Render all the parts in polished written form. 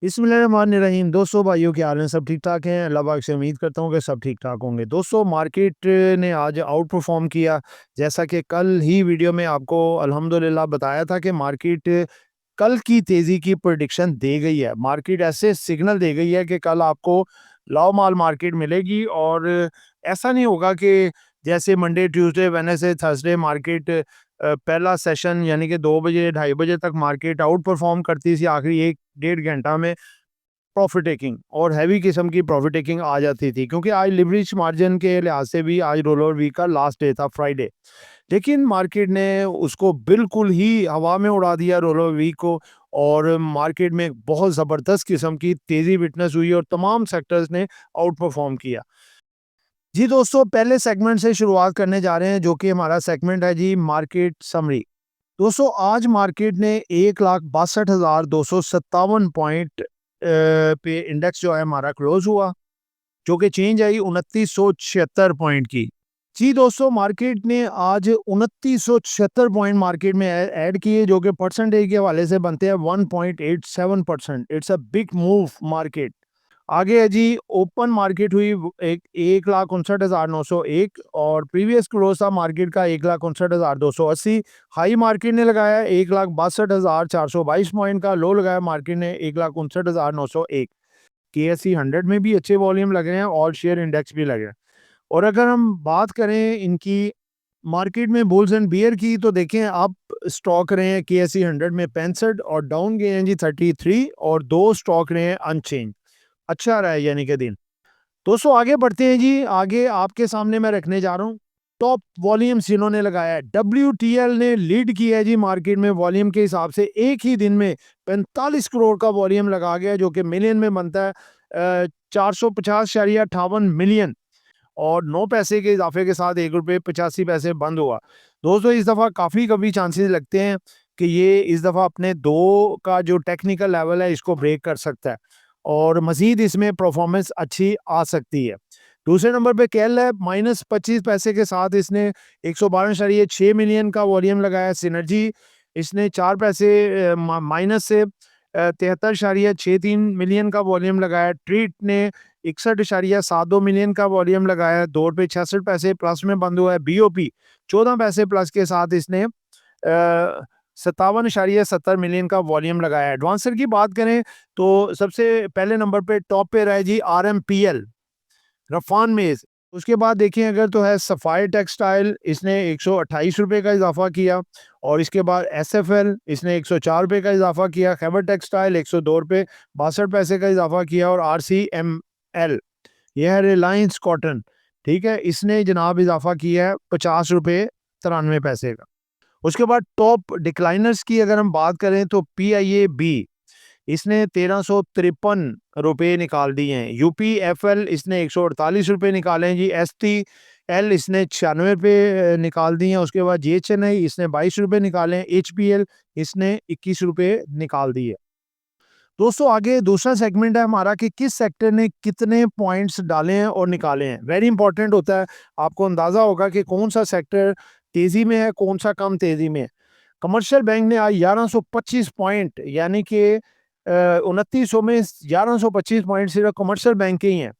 बिस्मिल्लाहिर्रहमानिर्रहीम। दोस्तों भाइयों क्या हाल है, सब ठीक ठाक हैं। अल्लाह पाक से उम्मीद करता हूँ कि सब ठीक ठाक होंगे। दोस्तों मार्केट ने आज आउट परफॉर्म किया, जैसा कि कल ही वीडियो में आपको अल्हम्दुलिल्लाह बताया था कि मार्केट कल की तेज़ी की प्रेडिक्शन दे गई है। मार्केट ऐसे सिग्नल दे गई है कि कल आपको लाओ माल मार्केट मिलेगी और ऐसा नहीं होगा कि जैसे Monday, Tuesday, Wednesday, Thursday market पहला सेशन यानी कि 2 बजे, ढाई बजे तक मार्केट आउट परफॉर्म करती थी। आखिरी 1 डेढ़ घंटा में प्रॉफिट टेकिंग और हैवी किस्म की प्रॉफिट टेकिंग आ जाती थी, क्योंकि आज लिवरेज मार्जिन के लिहाज से भी आज रोल ओवर वीक का लास्ट डे था, फ्राइडे। लेकिन मार्केट ने उसको बिल्कुल ही हवा में उड़ा दिया रोल ओवर वीक को, और मार्केट में बहुत ज़बरदस्त किस्म की तेज़ी विटनेस हुई और तमाम सेक्टर्स ने आउट परफॉर्म किया। जी दोस्तों, पहले सेगमेंट से शुरुआत करने जा रहे हैं, जो कि हमारा सेगमेंट है जी मार्केट समरी। दोस्तों आज मार्केट ने 1,62,257 पॉइंट पे इंडेक्स जो है हमारा क्लोज हुआ, जो कि चेंज आई 2976 पॉइंट की। जी दोस्तों, मार्केट ने आज 2976 पॉइंट मार्केट में ऐड किए, जो कि परसेंटेज के हवाले से बनते हैं 1.87%। It's a big move market. आगे है जी, ओपन मार्केट हुई 1,59,901 और प्रीवियस क्लोज था मार्केट का 1,59,280। हाई मार्केट ने लगाया 1,62,422 पॉइंट का, लो लगाया मार्केट ने 1,59,901। केएसई 100 में भी अच्छे वॉल्यूम लग रहे हैं और शेयर इंडेक्स भी लग रहे हैं। और अगर हम बात करें इनकी मार्केट में बुल्स एंड बियर की, तो देखें आप स्टॉक रहे हैं केएसई 100 में 65 और डाउन गए हैं जी 33, और 2 स्टॉक रहे हैं अनचेंज। अच्छा रहा है यानी कि दिन। दोस्तों आगे बढ़ते हैं जी। आगे आपके सामने मैं रखने जा रहा हूँ टॉप वॉल्यूम्स जिन्होंने लगाया है। डब्ल्यूटीएल ने लीड किया है जी मार्केट में वॉल्यूम के हिसाब से। एक ही दिन में 45 करोड़ का वॉल्यूम लगा गया, जो कि मिलियन में बनता है 450.58 मिलियन, और 9 पैसे के इजाफे के साथ 1 रुपये 85 पैसे बंद हुआ। दोस्तों इस दफ़ा काफ़ी कभी चांसेस लगते हैं कि ये इस दफ़ा अपने 2 का जो टेक्निकल लेवल है इसको ब्रेक कर सकता है और मज़ीद इसमें परफॉर्मेंस अच्छी आ सकती है। दूसरे नंबर पे केएल है, माइनस 25 पैसे के साथ इसने 112.6 मिलियन का वॉल्यूम लगाया। सिनर्जी इसने 4 पैसे माइनस से 73.63 मिलियन का वॉल्यूम लगाया। ट्रीट ने 61.72 मिलियन का वॉल्यूम लगाया, 2 रुपये 66 पैसे प्लस में बंद हुआ है। बीओपी 14 पैसे प्लस के साथ इसने 57.70 मिलियन का वॉल्यूम लगाया है। एडवांसर की बात करें तो सबसे पहले नंबर पे टॉप पे रहा है जी आरएमपीएल, रफान मेज। उसके बाद देखें अगर तो है सफायर टेक्सटाइल, इसने 128 रुपये का इजाफा किया, और इसके बाद एसएफएल इसने 104 रुपये का इजाफा किया। खैबर टेक्सटाइल 102 रुपये 62 पैसे का इजाफा किया, और आरसीएमएल यह है रिलायंस कॉटन, ठीक है, इसने जनाब इजाफा किया है 50 रुपये 93 पैसे का। उसके बाद टॉप डिक्लाइनर्स की अगर हम बात करें तो पीआईएबी इसने 1353 रुपये निकाल दिए हैं। यूपीएफएल इसने 148 रुपये निकाले हैं जी। एसटीएल इसने 96 रुपये निकाल दिए हैं। उसके बाद जीएचएनआई इसने 22 रुपये निकाले हैं। एचपीएल इसने 21 रुपये निकाल दिए। दोस्तों आगे दूसरा सेगमेंट है हमारा कि किस सेक्टर ने कितने पॉइंट्स डाले हैं और निकाले हैं। वेरी इंपॉर्टेंट होता है, आपको अंदाजा होगा कि कौन सा सेक्टर तेजी में है, कौन सा कम तेजी में है। कमर्शियल बैंक ने आज 1125 पॉइंट, यानी कि 2900 में 1125 पॉइंट सिर्फ कमर्शियल बैंक के ही हैं।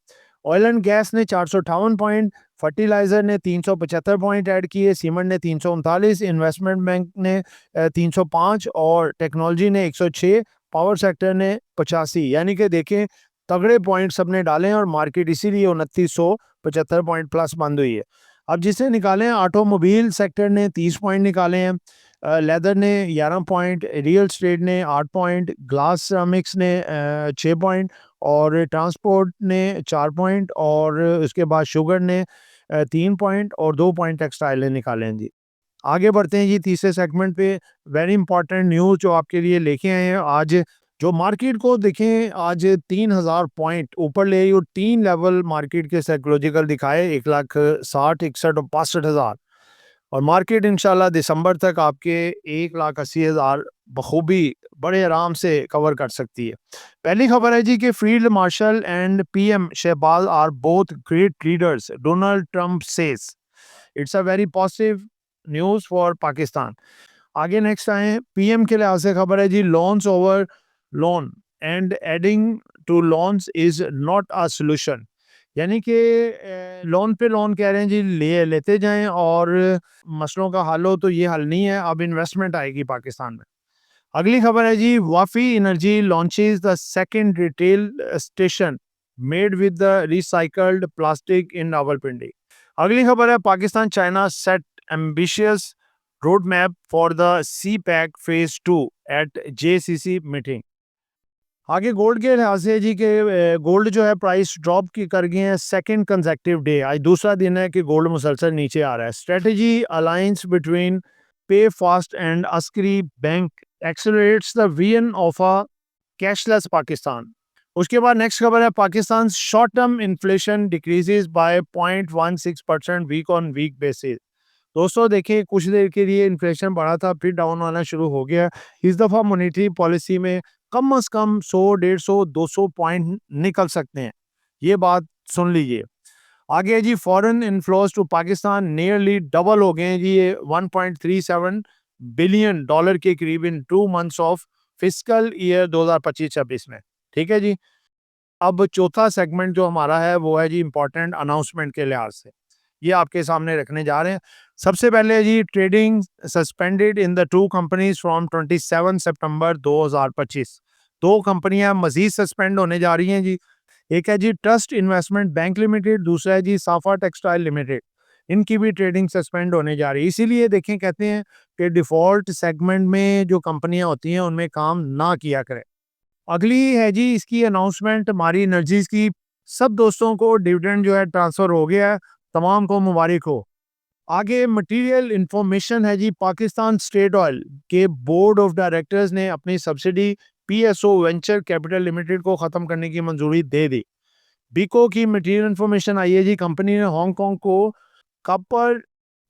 ऑयल एंड गैस ने 458 पॉइंट, फर्टिलाइजर ने 375 पॉइंट ऐड किए, सीमेंट ने 339, इन्वेस्टमेंट बैंक ने 305 और टेक्नोलॉजी ने 106, पावर सेक्टर ने 85। यानी कि देखें तगड़े पॉइंट सबने डाले हैं और मार्केट इसीलिए 2975 पॉइंट प्लस बंद हुई है। अब जिसने निकाले हैं, ऑटोमोबाइल सेक्टर ने 30 पॉइंट निकाले हैं, लेदर ने 11 पॉइंट, रियल स्टेट ने 8 पॉइंट, ग्लास सिरामिक्स ने 6 पॉइंट, और ट्रांसपोर्ट ने 4 पॉइंट, और उसके बाद शुगर ने 3 पॉइंट, और 2 पॉइंट टेक्सटाइल ने निकाले हैं जी। आगे बढ़ते हैं जी तीसरे सेगमेंट पे। वेरी इंपॉर्टेंट न्यूज़ जो आपके लिए लेके आए हैं आज, जो मार्केट को देखें आज 3000 पॉइंट ऊपर ले आई और 3 लेवल मार्केट के साइकोलॉजिकल दिखाए, 1,60,000, 61 और 65,000, और मार्केट इंशाल्लाह दिसंबर तक आपके 1,80,000 बखूबी बड़े आराम से कवर कर सकती है। पहली खबर है जी कि field marshal and PM Shahbaz are both great leaders, Donald Trump says. It's a very positive news for Pakistan. आगे नेक्स्ट आए, पीएम के लिहाज से खबर है जी, loans over loan and adding to loans is not a solution. यानी कि लोन पे लोन कह रहे हैं जी, लेते जाएं और मसलों का हल हो, तो ये हल नहीं है। अब इन्वेस्टमेंट आएगी पाकिस्तान में। अगली खबर है जी, Wafi energy launches the second retail station made with the recycled plastic in Rawalpindi. अगली खबर है, Pakistan China set ambitious road map for the CPEC phase 2 at JCC meeting. आगे गोल्ड के लिहाज से जी के गोल्ड जो है प्राइस ड्रॉप की कर गए हैं सेकंड कंसेक्टिव डे। आज दूसरा दिन है कि गोल्ड मुसलसल नीचे आ रहा है। Strategy alliance between PayFast and Askari bank accelerates the vision of a cashless Pakistan. उसके बाद नेक्स्ट खबर है, Pakistan short term inflation decreases by 0.16% week on week basis. दोस्तों देखिए, कुछ देर के लिए इन्फ्लेशन बढ़ा था, फिर डाउन होना शुरू हो गया। इस दफ़ा मॉनेटरी पॉलिसी में कम से कम 100, 150, 200 पॉइंट निकल सकते हैं। ये बात सुन लीजिए। आगे जी, foreign inflows to Pakistan nearly double हो गए हैं जी, ये 1.37 बिलियन डॉलर के करीब इन 2 मंथ्स ऑफ फिस्कल ईयर 2025-26 में। ठीक है जी। अब चौथा सेगमेंट जो हमारा है वो है जी इंपॉर्टेंट अनाउंसमेंट के लिहाज से, ये आपके सामने रखने जा रहे हैं। सबसे पहले जी, trading suspended in the two companies from 27 सितंबर 2025। दो कंपनियां मजीद सस्पेंड होने जा रही हैं जी। एक है जी ट्रस्ट इन्वेस्टमेंट बैंक लिमिटेड, दूसरा है जी साफा टेक्सटाइल लिमिटेड। इनकी भी ट्रेडिंग सस्पेंड होने जा रही है। इसीलिए देखें, कहते हैं कि डिफॉल्ट सेगमेंट में जो कंपनियां होती हैं उनमें काम ना किया करें। अगली है जी इसकी अनाउंसमेंट, हमारी एनर्जीज की। सब दोस्तों को डिविडेंड जो है ट्रांसफर हो गया है, तमाम को मुबारक हो। आगे मटेरियल इंफॉर्मेशन है जी, पाकिस्तान स्टेट ऑयल के बोर्ड ऑफ डायरेक्टर्स ने अपनी subsidy PSO venture capital limited को खत्म करने की मंजूरी दे दी। बीको की मटेरियल इंफॉर्मेशन आई है जी, कंपनी ने हांगकांग को कॉपर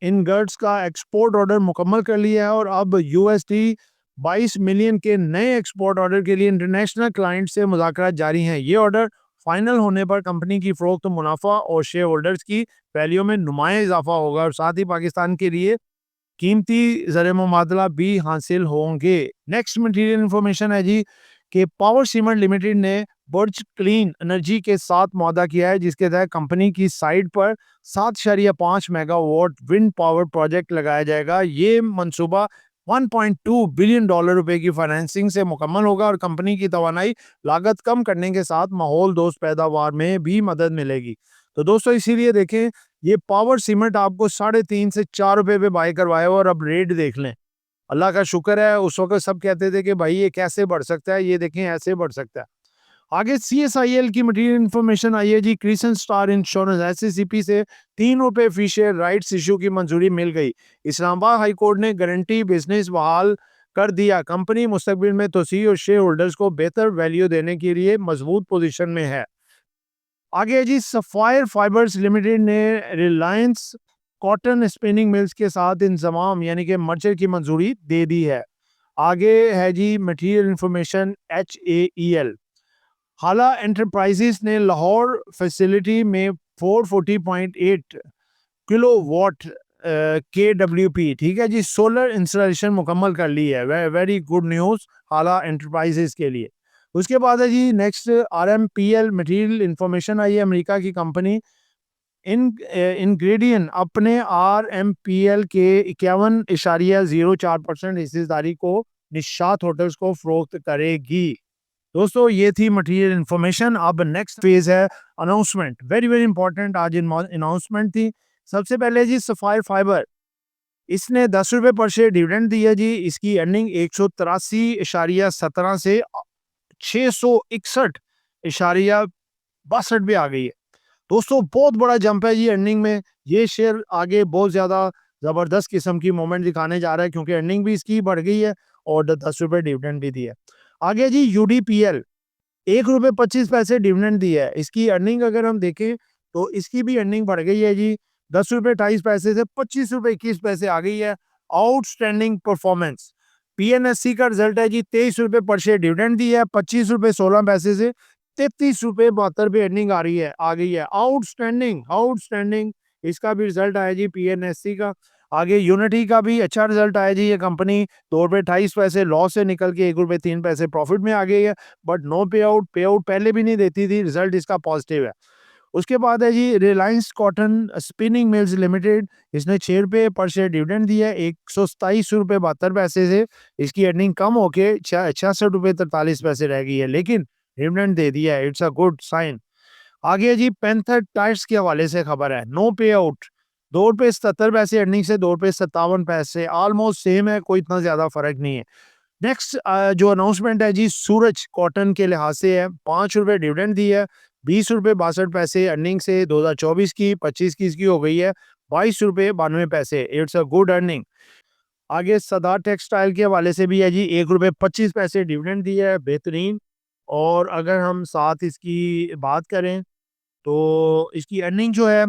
इनगट्स का एक्सपोर्ट ऑर्डर मुकम्मल कर लिया है और अब यूएसडी 22 मिलियन के नए एक्सपोर्ट ऑर्डर के लिए इंटरनेशनल क्लाइंट से मुज़ाकरात जारी हैं। ये ऑर्डर फाइनल होने पर कंपनी की फ़रोख्त मुनाफा और शेयर होल्डर्स की वैल्यू में नुमाया इजाफा होगा और साथ ही पाकिस्तान के लिए कीमती ज़र मुबादला भी हासिल होंगे। नेक्स्ट मटेरियल इंफॉर्मेशन है जी कि पावर सीमेंट लिमिटेड ने बर्ज क्लीन एनर्जी के साथ मुआहदा किया है, जिसके तहत कंपनी की साइट पर 7.5 मेगावाट विंड पावर प्रोजेक्ट लगाया जाएगा। ये मंसूबा 1.2 बिलियन डॉलर रुपए की फाइनेंसिंग से मुकम्मल होगा और कंपनी की तवानाई लागत कम करने के साथ माहौल दोस्त पैदावार में भी मदद मिलेगी। तो दोस्तों इसीलिए देखें, ये पावर सीमेंट आपको 3.5 से 4 रुपए पे बाय करवाया और अब रेट देख लें। अल्लाह का शुक्र है, उस वक्त सब कहते थे कि भाई ये कैसे बढ़ सकता है, ये देखें ऐसे बढ़ सकता है। आगे सीएसआईएल की मटेरियल इंफॉर्मेशन आई है जी, क्रिसेंट स्टार इंश्योरेंस एससीसीपी से 3 रुपए फी शेयर राइट्स इशू की मंजूरी मिल गई। इस्लामाबाद हाई कोर्ट ने गारंटी बिजनेस बहाल कर दिया। कंपनी मुस्तकबिल में तोसी और शेयर होल्डर्स को बेहतर वैल्यू देने के लिए मजबूत पोजीशन में है। आगे जी, सफायर फाइबर्स लिमिटेड ने रिलायंस कॉटन स्पिनिंग मिल्स के साथ इंजमाम यानी कि मर्जर की मंजूरी दे दी है। आगे है जी मटेरियल इंफॉर्मेशन HAEL। हाला एंटरप्राइजेस ने लाहौर फैसिलिटी में 440.8 किलोवाट KWP, ठीक है जी, सोलर इंस्टॉलेशन मुकम्मल कर ली है। वेरी गुड न्यूज़ हाला एंटरप्राइजेस के लिए। उसके बाद है जी नेक्स्ट RMPL मटेरियल इंफॉर्मेशन आई है। अमेरिका की कंपनी इंग्रेडिएंट अपने RMPL के 51.04% हिस्सेदारी को निशात होटल्स को फरोख्त करेगी। दोस्तों ये थी मटेरियल इंफॉर्मेशन। अब नेक्स्ट फेज है अनाउंसमेंट, वेरी वेरी इंपॉर्टेंट। आज अनाउंसमेंट थी। सबसे पहले जी सफायर फाइबर, इसने 10 रुपए पर शेयर डिविडेंड दिया जी। इसकी अर्निंग 183.17 से 661.62 पे आ गई है। दोस्तों बहुत बड़ा जंप है जी अर्निंग में। ये शेयर आगे बहुत ज़्यादा ज़बरदस्त किस्म की मूवमेंट दिखाने जा रहा है, क्योंकि अर्निंग भी इसकी बढ़ गई है और 10 रुपए डिविडेंड भी दिया है। आगे जी UDPL 1.25 रुपए डिविडेंड दिया है। इसकी अर्निंग अगर हम देखें तो इसकी भी अर्निंग बढ़ गई है जी, 10.28 रुपए से 25.21 रुपए आ गई है। Outstanding performance. PNSC का रिजल्ट है जी, 23 रुपए पर शेयर डिविडेंड दिया है, 25.16 रुपए से 33.72 रुपए अर्निंग आ गई है। आउटस्टैंडिंग इसका भी रिजल्ट आया जी PNSC का। आगे यूनिटी का भी अच्छा रिजल्ट आया जी, ये कंपनी ₹2.28 लॉस से निकल के ₹1.03 प्रॉफिट में आ गई है, बट नो पे आउट, पे आउट पहले भी नहीं देती थी, रिजल्ट इसका पॉजिटिव है। उसके बाद है जी Reliance cotton spinning mills limited, इसने ₹6 पर शेयर डिविडेंड दिया है, ₹127.72 से इसकी अर्निंग कम होके ₹66.43 रह गई है, लेकिन डिविडेंड दे दिया है, इट्स अ गुड साइन। आगे है जी पैंथर टायर्स के हवाले से खबर है, नो पे आउट, ₹2.77 अर्निंग से ₹2.57, ऑलमोस्ट सेम है, कोई इतना ज्यादा फर्क नहीं है। नेक्स्ट जो अनाउंसमेंट है जी सूरज कॉटन के लिहाज से है, ₹5 डिविडेंड दी है, ₹20.62 अर्निंग से 2024 की 25 की इसकी हो गई है ₹22.92, इट्स अ गुड अर्निंग। आगे सदा टेक्सटाइल के हवाले से भी है जी ₹1.25 डिविडेंड दिया है, बेहतरीन। और अगर हम साथ इसकी बात करें तो इसकी अर्निंग जो है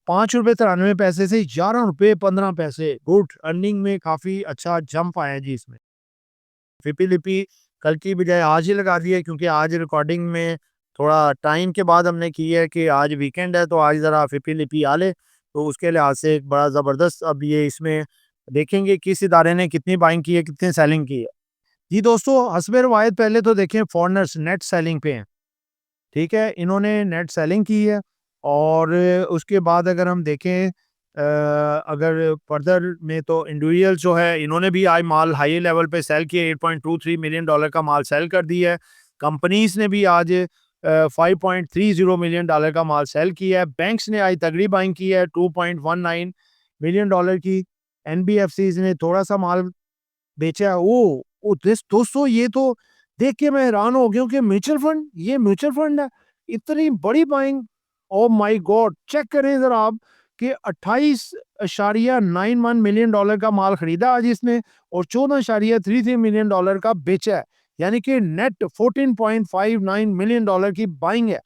₹5.93 से ₹11.15, गुड अर्निंग में काफ़ी अच्छा जंप आया जी इसमें। फिपी-लिपि कल की बजाय आज ही लगा दी है, क्योंकि आज रिकॉर्डिंग में थोड़ा टाइम के बाद हमने की है कि आज वीकेंड है, तो आज ज़रा फिपी-लिपि आ ले, तो उसके लिहाज से एक बड़ा ज़बरदस्त अब ये इसमें देखेंगे किस इदारे ने कितनी बाइंग की है, कितनी सेलिंग की है। जी दोस्तों, हस्बे रिवायत पहले तो देखें फॉरेनर्स नेट सेलिंग पे हैं, ठीक है? इन्होंने नेट सेलिंग की है और उसके बाद अगर हम देखें अगर फर्दर में तो इंडिविजुअल्स जो है इन्होंने भी आज माल हाई लेवल पे सेल किया, $8.23 मिलियन का माल सेल कर दिया है। कंपनीज ने भी आज $5.30 मिलियन का माल सेल किया है। बैंक्स ने आज तगड़ी बाइंग की है $2.19 मिलियन की। एनबीएफसीज ने थोड़ा सा माल बेचा है। ओ दोस्तों, ये तो देख के मैं हैरान हो गया हूँ कि म्यूचुअल फंड, ये म्यूचुअल फंड है, इतनी बड़ी buying. Oh my god, check करें जरा आप कि 28.91 मिलियन डॉलर का माल खरीदा आज इसने और 14.33 मिलियन डॉलर का बेचा है, यानी कि नेट 14.59 मिलियन डॉलर की बाइंग है।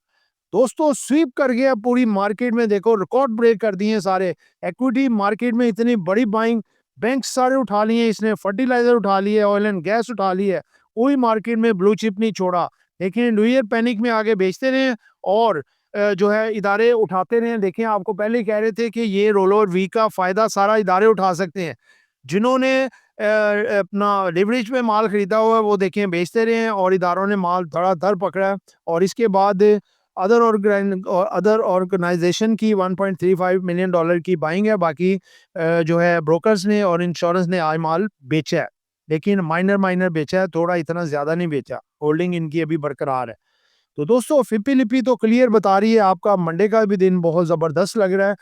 दोस्तों, स्वीप कर गया पूरी मार्केट में, देखो रिकॉर्ड ब्रेक कर दिए सारे। इक्विटी मार्केट में इतनी बड़ी बाइंग, बैंक सारे उठा लिए इसने, फर्टिलाइजर उठा लिए, ऑयल एंड गैस उठा ली है, कोई मार्केट में ब्लू चिप नहीं छोड़ा। लेकिन न्यू ईयर पैनिक में आगे बेचते रहे और जो है इदारे उठाते रहे। देखें, आपको पहले ही कह रहे थे कि ये रोल ओवर वी का फायदा सारा इदारे उठा सकते हैं। जिन्होंने अपना लिवरेज में माल खरीदा हुआ है वो देखें बेचते रहे हैं और इदारों ने माल धड़ाधड़ पकड़ा है। और इसके बाद अदर ऑर्गेनाइजेशन की $1.35 मिलियन की बाइंग है। बाकी जो है ब्रोकर्स ने और इंश्योरेंस ने आज माल बेचा है, लेकिन माइनर माइनर बेचा है, थोड़ा, इतना ज्यादा नहीं बेचा। होल्डिंग इनकी अभी बरकरार है। तो दोस्तों, फिपी लिपि तो क्लियर बता रही है, आपका मंडे का भी दिन बहुत जबरदस्त लग रहा है।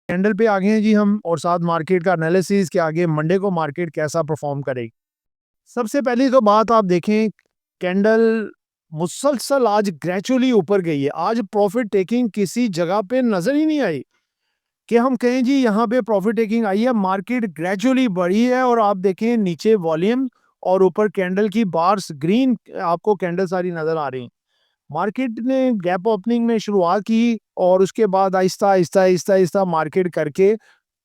कैंडल पे आगे हैं जी हम, और साथ मार्केट का एनालिसिस के आगे मंडे को मार्केट कैसा परफॉर्म करेगी। सबसे पहली तो बात आप देखें, कैंडल मुसलसल आज ग्रेजुअली ऊपर गई है। आज प्रॉफिट टेकिंग किसी जगह पे नजर ही नहीं आई कि हम कहें जी यहाँ पे प्रॉफिट टेकिंग आई है। मार्केट ग्रेजुअली बढ़ी है और आप देखें नीचे वॉल्यूम और ऊपर कैंडल की बार्स ग्रीन, आपको कैंडल सारी नजर आ रही हैं। मार्केट ने गैप ओपनिंग में शुरुआत की और उसके बाद आहिस्ता आहिस्ता आहिस्ता आहिस्ता मार्केट करके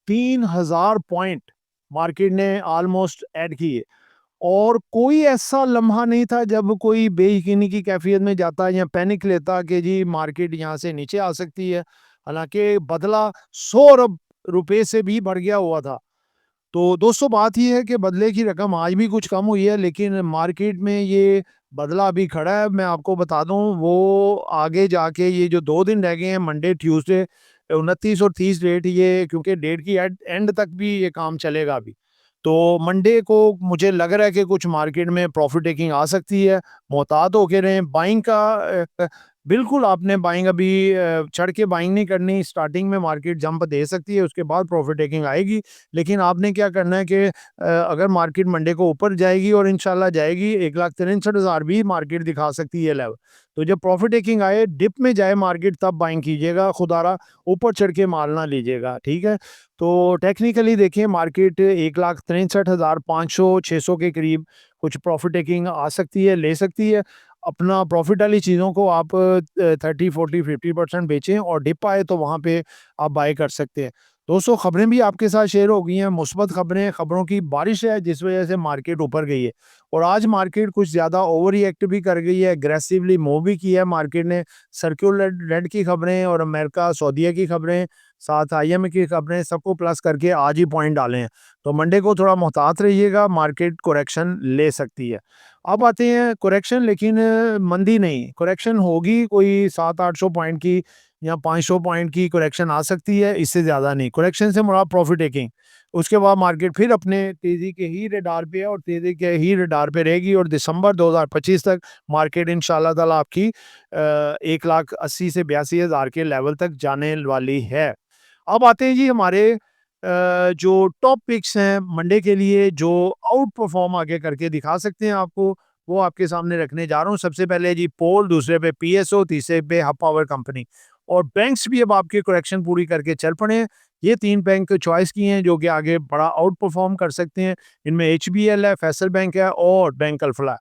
3000 पॉइंट मार्केट ने ऑलमोस्ट ऐड किए। और कोई ऐसा लम्हा नहीं था जब कोई बेयकीनी की कैफियत में जाता या पैनिक लेता कि जी मार्केट यहाँ से नीचे आ सकती है। हालांकि बदला 100 अरब रुपए से भी बढ़ गया हुआ था। तो दोस्तों, बात ये है कि बदले की रकम आज भी कुछ कम हुई है, लेकिन मार्केट में ये बदला अभी खड़ा है। मैं आपको बता दूं, वो आगे जाके ये जो 2 दिन रह गए हैं, मंडे ट्यूसडे 29 और 30 डेट, ये क्योंकि डेट की एंड तक भी ये काम चलेगा अभी। तो मंडे को मुझे लग रहा है कि कुछ मार्केट में प्रॉफिट टेकिंग आ सकती है। मोहतात होके रहें। बाइंग का बिल्कुल आपने बाइंग अभी चढ़ के बाइंग नहीं करनी। स्टार्टिंग में मार्केट जंप दे सकती है, उसके बाद प्रॉफिट टेकिंग आएगी। लेकिन आपने क्या करना है कि अगर मार्केट मंडे को ऊपर जाएगी और इंशाल्लाह जाएगी, 1,63,000 भी मार्केट दिखा सकती है लेवल। तो जब प्रॉफिट टेकिंग आए, डिप में जाए मार्केट, तब बाइंग कीजिएगा, खुदारा ऊपर चढ़ के माल ना लीजिएगा, ठीक है। तो टेक्निकली देखें, मार्केट 1,63,500 600 के करीब कुछ प्रॉफिट टेकिंग आ सकती है, ले सकती है। अपना प्रॉफिट वाली चीज़ों को आप 30 40 50% बेचें और डिप आए तो वहाँ पे आप बाय कर सकते हैं। दोस्तों, खबरें भी आपके साथ शेयर हो गई हैं, मुस्बत खबरें, खबरों की बारिश है जिस वजह से मार्केट ऊपर गई है। और आज मार्केट कुछ ज़्यादा ओवर रिएक्ट भी कर गई है, एग्रेसिवली मूव भी किया है मार्केट ने। सर्कुलर रेड की खबरें और अमेरिका सऊदीया की खबरें साथ आईएमए के अपने सबको प्लस करके आज ही पॉइंट डाले हैं। तो मंडे को थोड़ा मोहतात रहिएगा, मार्केट करेक्शन ले सकती है। अब आते हैं करेक्शन, लेकिन मंदी नहीं, करेक्शन होगी कोई 700-800 पॉइंट की या 500 पॉइंट की करेक्शन आ सकती है, इससे ज़्यादा नहीं। करेक्शन से मुराद प्रॉफिट टेकिंग। उसके बाद मार्केट फिर अपने तेज़ी के ही रडार पे है और तेज़ी के ही रडार पे रहेगी और दिसंबर 2025 तक मार्केट इंशाल्लाह ताला आपकी 1,80,000 से 82,000 के लेवल तक जाने वाली है। अब आते हैं जी हमारे जो टॉप पिक्स हैं मंडे के लिए, जो आउट परफॉर्म आगे करके दिखा सकते हैं आपको, वो आपके सामने रखने जा रहा हूँ। सबसे पहले जी पोल, दूसरे पे पीएसओ, तीसरे पे हब पावर कंपनी और बैंक्स भी अब आपकी करेक्शन पूरी करके चल पड़े हैं। ये 3 बैंक चॉइस किए हैं जो कि आगे बड़ा आउट परफॉर्म कर सकते हैं। इनमें एचबीएल है, फैसल बैंक है और बैंक अल्फला है।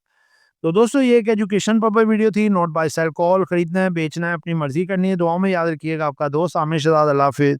तो दोस्तों ये एक एजुकेशन पर्पस वीडियो थी, नॉट बाय सेल कॉल। खरीदना है, बेचना है, अपनी मर्जी करनी है। दुआओं में याद रखिएगा। आपका दोस्त आमिर शहजाद। अल्लाह हाफिज़।